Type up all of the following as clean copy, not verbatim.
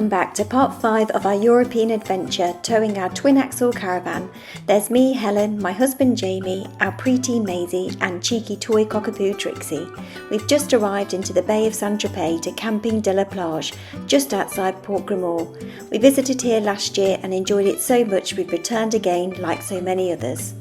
welcome back to part 5 of our European adventure towing our twin-axle caravan. There's me, Helen, my husband Jamie, our preteen Maisie and cheeky toy cockapoo Trixie. We've just arrived into the Bay of St Tropez to Camping de la Plage, just outside Port Grimald. We visited here last year and enjoyed it so much we've returned again like so many others.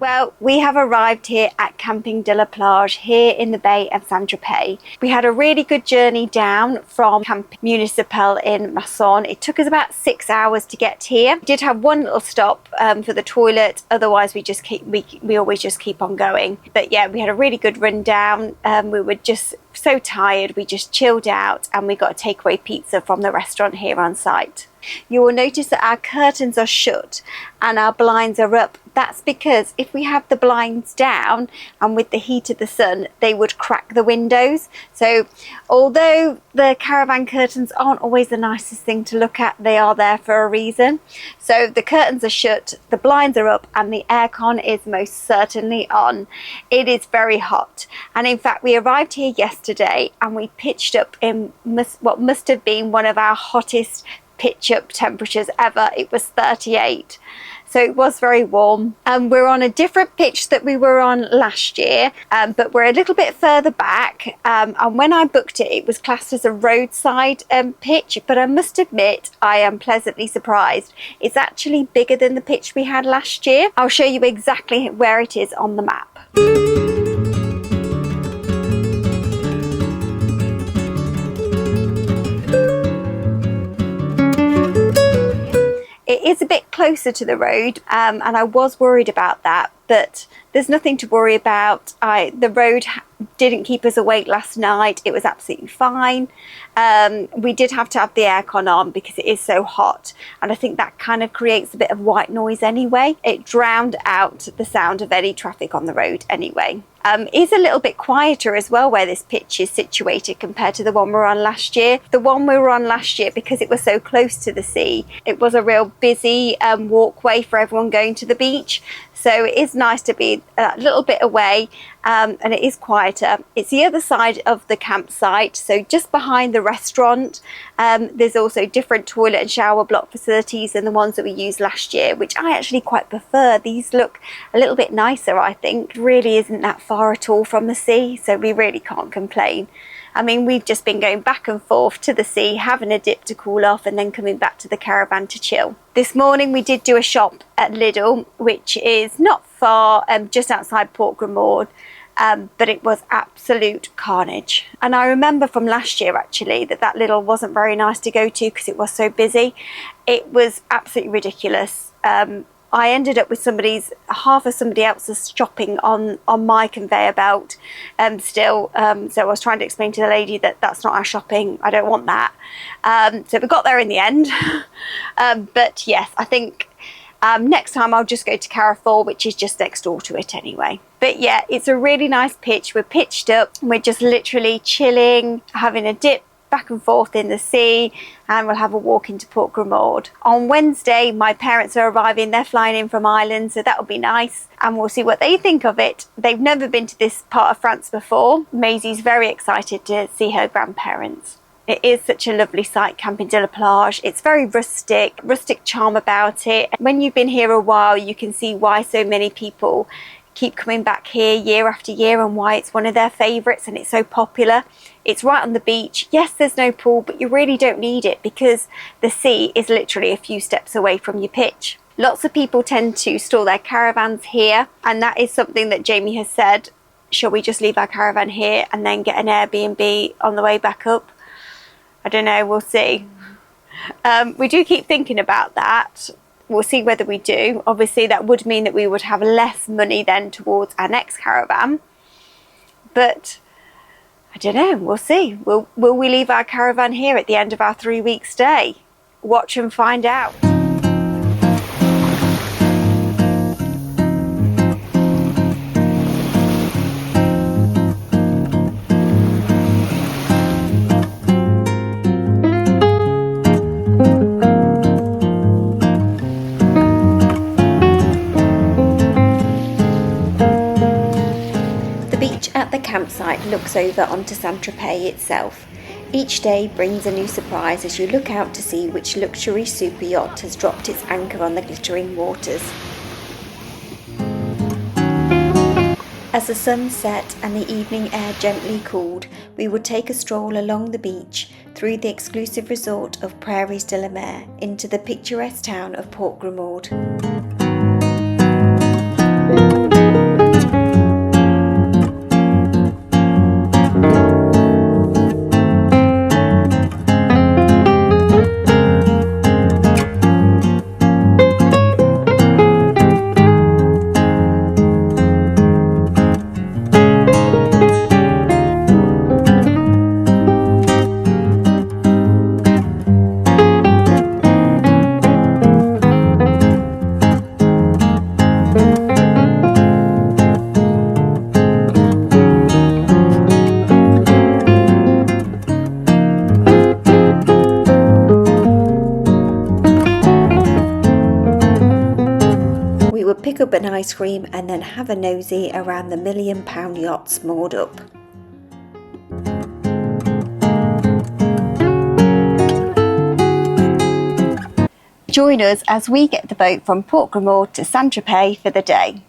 Well, we have arrived here at Camping de la Plage here in the Bay of St Tropez. We had a really good journey down from Camp Municipal in Masson. It took us about 6 hours to get here. We did have one little stop for the toilet, otherwise we always just keep on going. But yeah, we had a really good run down. We were just so tired, we just chilled out and we got a takeaway pizza from the restaurant here on site. You will notice that our curtains are shut and our blinds are up. That's because if we have the blinds down and with the heat of the sun, they would crack the windows. So although the caravan curtains aren't always the nicest thing to look at, they are there for a reason. So the curtains are shut, the blinds are up and the aircon is most certainly on. It is very hot. And in fact, we arrived here yesterday and we pitched up in what must have been one of our hottest pitch up temperatures ever. It was 38, so it was very warm. We're on a different pitch that we were on last year, but we're a little bit further back, and when I booked it, it was classed as a roadside pitch, but I must admit I am pleasantly surprised. It's actually bigger than the pitch we had last year. I'll show you exactly where it is on the map. It is a bit closer to the road and I was worried about that, but there's nothing to worry about. The road didn't keep us awake last night. It was absolutely fine. We did have to have the aircon on because it is so hot, and I think that kind of creates a bit of white noise anyway. It drowned out the sound of any traffic on the road anyway. It's a little bit quieter as well where this pitch is situated compared to the one we were on last year. The one we were on last year, because it was so close to the sea, it was a real busy walkway for everyone going to the beach. So it is nice to be a little bit away, and it is quieter. It's the other side of the campsite, so just behind the restaurant. There's also different toilet and shower block facilities than the ones that we used last year, which I actually quite prefer. These look a little bit nicer, I think. It really isn't that far at all from the sea, so we really can't complain. I mean, we've just been going back and forth to the sea, having a dip to cool off and then coming back to the caravan to chill. This morning we did do a shop at Lidl, which is not far, just outside Port Grimald, but it was absolute carnage. And I remember from last year actually that Lidl wasn't very nice to go to because it was so busy. It was absolutely ridiculous. I ended up with half of somebody else's shopping on my conveyor belt still. So I was trying to explain to the lady that that's not our shopping. I don't want that. So we got there in the end. But yes, I think next time I'll just go to Caravan, which is just next door to it anyway. But yeah, it's a really nice pitch. We're pitched up. We're just literally chilling, having a dip back and forth in the sea, and we'll have a walk into Port Grimald. On Wednesday, my parents are arriving. They're flying in from Ireland, so that'll be nice, and we'll see what they think of it. They've never been to this part of France before. Maisie's very excited to see her grandparents. It is such a lovely site, Camping de la Plage. It's very rustic charm about it. When you've been here a while, you can see why so many people keep coming back here year after year and why it's one of their favourites and it's so popular. It's right on the beach. Yes, there's no pool, but you really don't need it because the sea is literally a few steps away from your pitch. Lots of people tend to store their caravans here, and that is something that Jamie has said, shall we just leave our caravan here and then get an Airbnb on the way back up? I don't know, we'll see. We do keep thinking about that. We'll see whether we do. Obviously that would mean that we would have less money then towards our next caravan, but I don't know, we'll see. Will we leave our caravan here at the end of our 3-week stay? Watch and find out. looks over onto St Tropez itself. Each day brings a new surprise as you look out to see which luxury super yacht has dropped its anchor on the glittering waters. As the sun set and the evening air gently cooled, we would take a stroll along the beach, through the exclusive resort of Prairies de la Mer, into the picturesque town of Port Grimald. Pick up an ice cream and then have a nosy around the £1 million yachts moored up. Join us as we get the boat from Port Grimald to St Tropez for the day.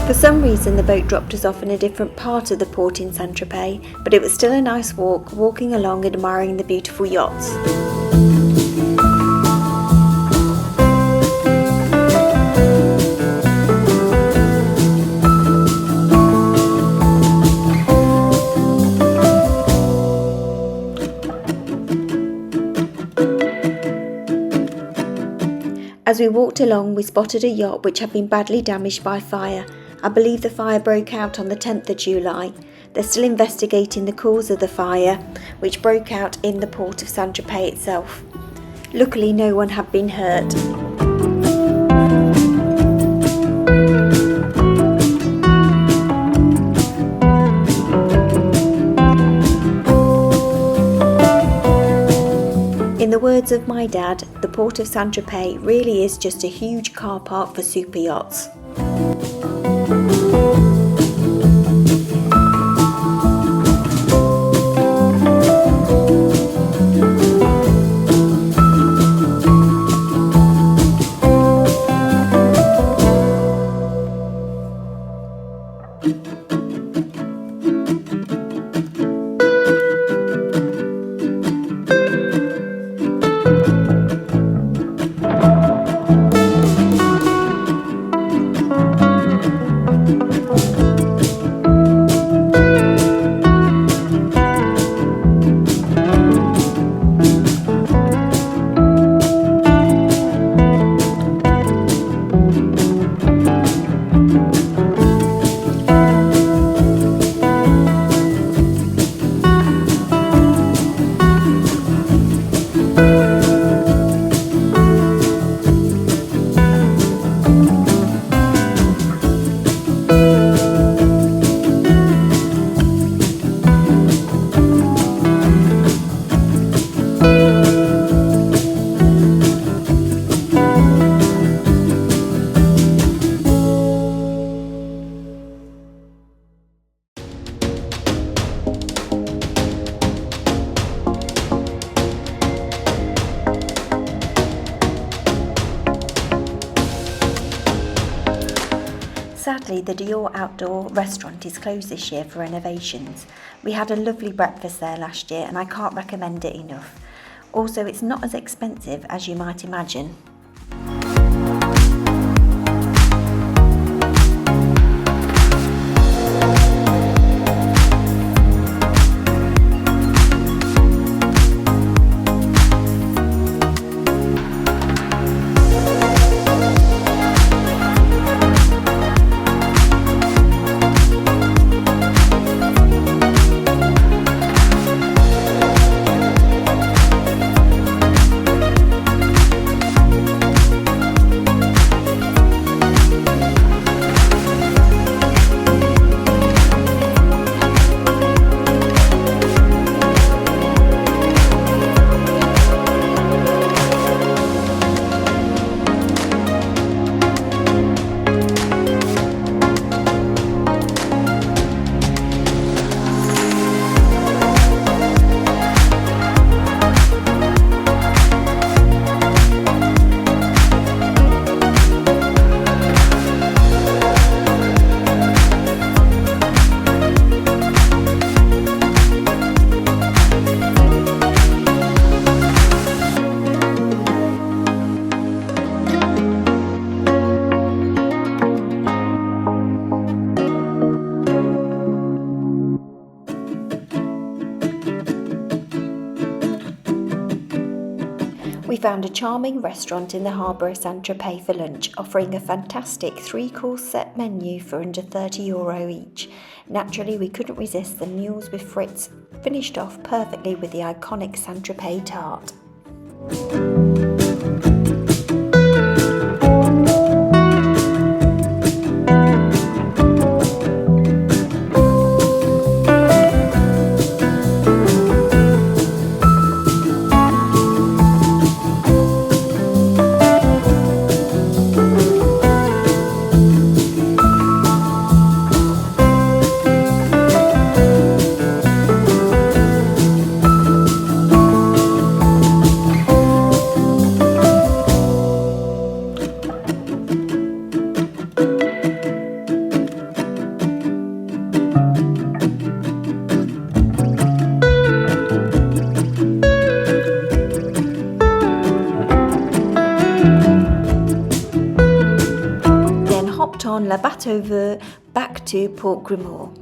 For some reason the boat dropped us off in a different part of the port in St Tropez, but it was still a nice walk, walking along and admiring the beautiful yachts. As we walked along, we spotted a yacht which had been badly damaged by fire. I believe the fire broke out on the 10th of July. They're still investigating the cause of the fire, which broke out in the port of St Tropez itself. Luckily, no one had been hurt. In the words of my dad, the port of St Tropez really is just a huge car park for super yachts. Sadly, the Dior outdoor restaurant is closed this year for renovations. We had a lovely breakfast there last year and I can't recommend it enough. Also, it's not as expensive as you might imagine. found a charming restaurant in the harbour of St Tropez for lunch, offering a fantastic 3-course set menu for under €30 each. Naturally, we couldn't resist the meals with Fritz, finished off perfectly with the iconic St Tropez tart. On La Bateau back to Port Grimald.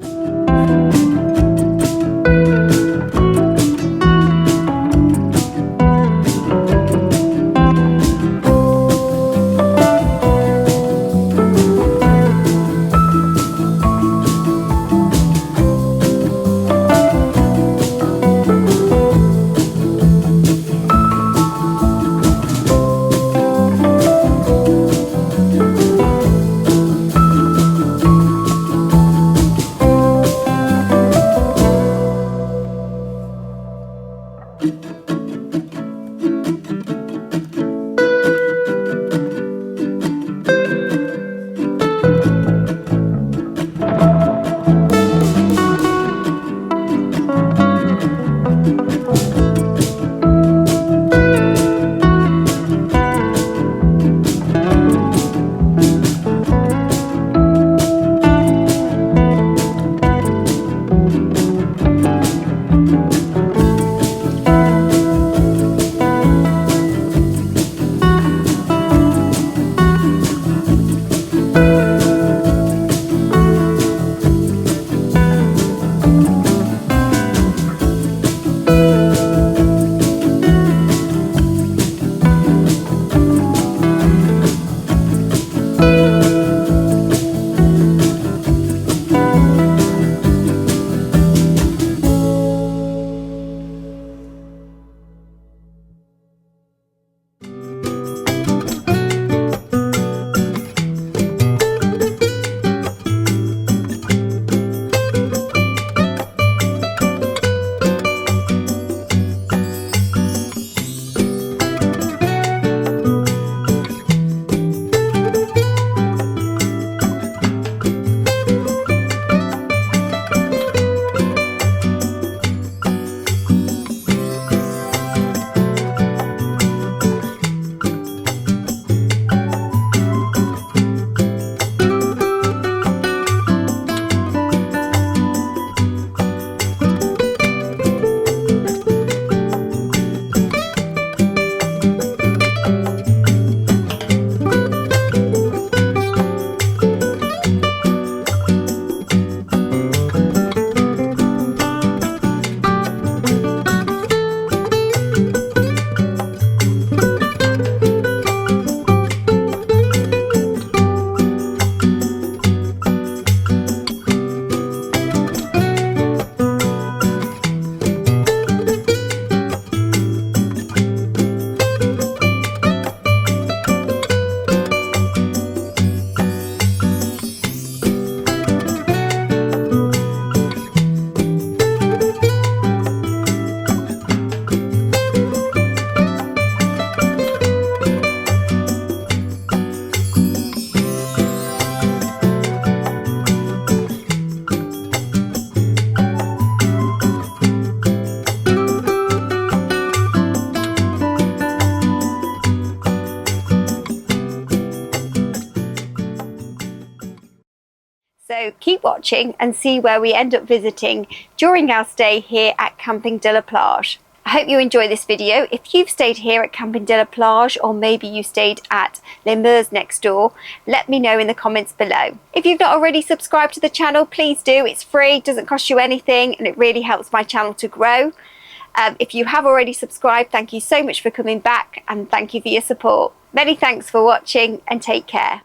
So keep watching and see where we end up visiting during our stay here at Camping de la Plage. I hope you enjoy this video. If you've stayed here at Camping de la Plage, or maybe you stayed at Les Meurs next door, let me know in the comments below. If you've not already subscribed to the channel, please do. It's free, doesn't cost you anything, and it really helps my channel to grow. If you have already subscribed, thank you so much for coming back, and thank you for your support. Many thanks for watching, and take care.